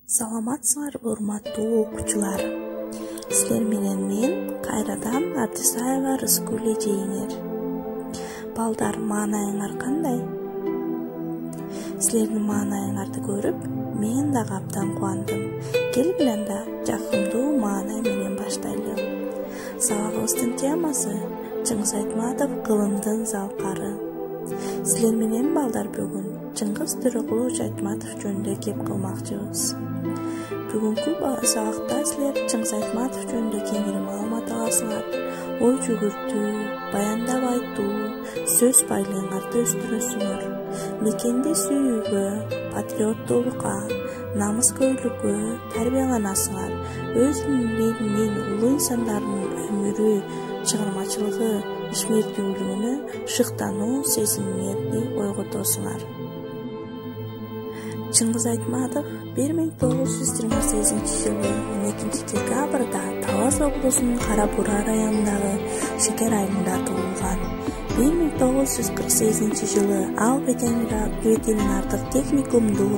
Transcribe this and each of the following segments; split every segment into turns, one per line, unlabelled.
Саламатсыңарбы урматтуу окуучулар. Силер менен мен кайрадан Абдисаева Рыскүл эжеңер. Балдар, маанайыңар кандай? Силердин маанайыңарды көрүп, мен да абдан кубандым. Келгиле анда жакымдуу маанай менен баштайлы. Сабагыбыздын темасы Чыңгыз Айтматов кылымдын залкары. Силер менен балдар бүгүн Чыңгыз Төрөкулович Айтматов жөнүндө кеп кылмакчыбыз. Бүгүнкү сабакта силер Чыңгыз Айтматов жөнүндө кеңири маалымат аласыңар. Ой жүгүртүү, баяндап айтуу, сөз байлыгыңарды өстүрөсүңөр. Мекенди сүйүүгө, патриоттуулукка, намыскөйлүккө тарбияланасыңар. Өз элинин улуу инсандардын өмүрү, чыгармачылыгы, ишмердүүлүгүнө шыктануу сезимиңерди ойготосуңар. Чыңгыз Айтматов 1928 жылы 12 декабрда Талас облусунун Кара Бура районундагы Шекер айылында туулган. 1948 жылы ал бетелин артык техникумду,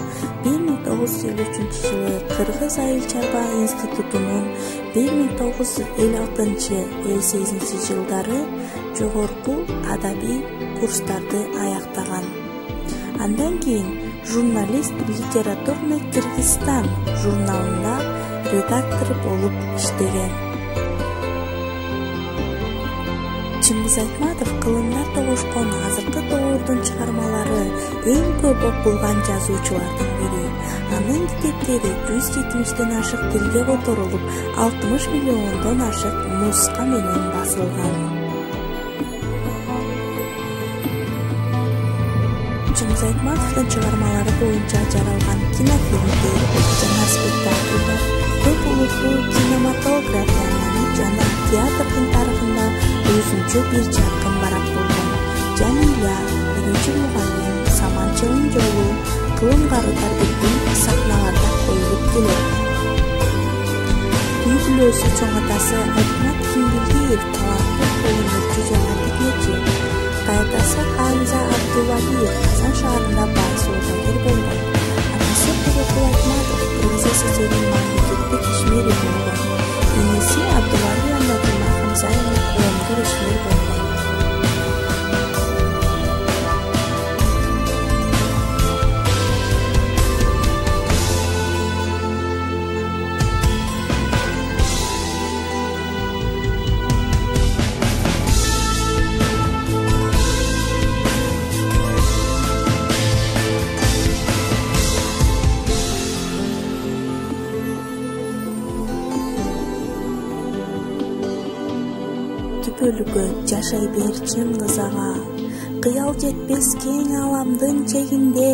1953 жылы Кыргыз айыл чарба институтунун, 1956-58 жылдары жогорку адабий курстарды аяктаган. Андан кийин журналист «Литературный Кыргызстан» журналында редактор болуп иштеген. Чыңгыз Айтматов кылымдар тогушкон азыркы доордун чыгармалары эң көп окулган жазуучулардын бири. Анын китептери 170ден ашык тилге которулуп, 60 миллиондон ашык нуска менен басылган. Чыңгыз Айтматовдун чыгармалары боюнча жаралган кинофильмдер жана спектакльдер көп улуттуу кинематографиянын жана театрдын тарыхында өзүнчө бир жаркын барак болгон. Жамиля, Биринчи мугалим, Саманчылын жолу, кылым карытар бүткүн сахналарда коюлуп келет. Үй бүлөсү чоң атасы Айтмат Кимбилдиев таланттуу колөнерчи жана тигечи. Кайдасы Хамза Абдулалиев Казан шаарында бай соодагер болгон. Атасы Төрөкул Айтматов Кыргыз ССРнин мамлекеттик ишмери болгон. Энеси Абдулалиев Натыма Хамзаева коомдук ишмер болгон. Бөлүгө жашай бер Чыңгыз ага, кыял жетпес кең аламдын чегинде,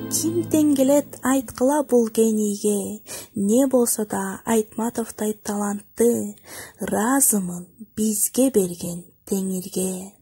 ким тең келет айткыла бул кенийге, не болсо да Айтматовдой талантты, ыраазымын бизге берген Теңирге.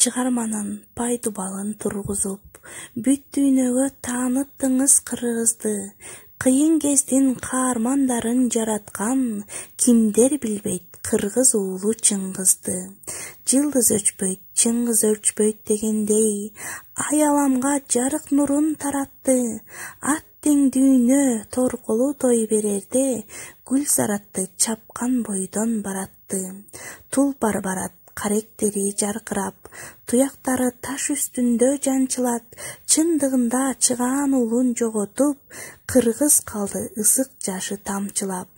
Чыгарманын пайдубалын тургузуп, бүт дүйнөгө тааныттыңыз Кыргызды, кыйын кездин каармандарын жараткан, кимдер билбейт кыргыз уулу Чыңгызды. Жылдыз өчпөйт, Чыңгыз өчпөйт дегендей, ай-аламга жарык нурун таратты, ат тең дүйнө торколу той берерде, гүл заратты чапкан бойдон баратты. Тулпар барат, каректери жаркырап, туяктары таш үстүндө жанчылат, чындыгында чыгаан уулун жоготуп, кыргыз калды ысык жашы тамчылап.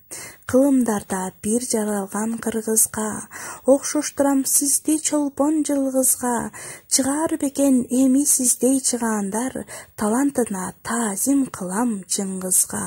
Кылымдарда бир жаралган кыргызга, окшоштурам сизди чолпон жылгызга, чыгаар бекен эми сиздей чыгаандар, талантына таазим кылам Чыңгызга.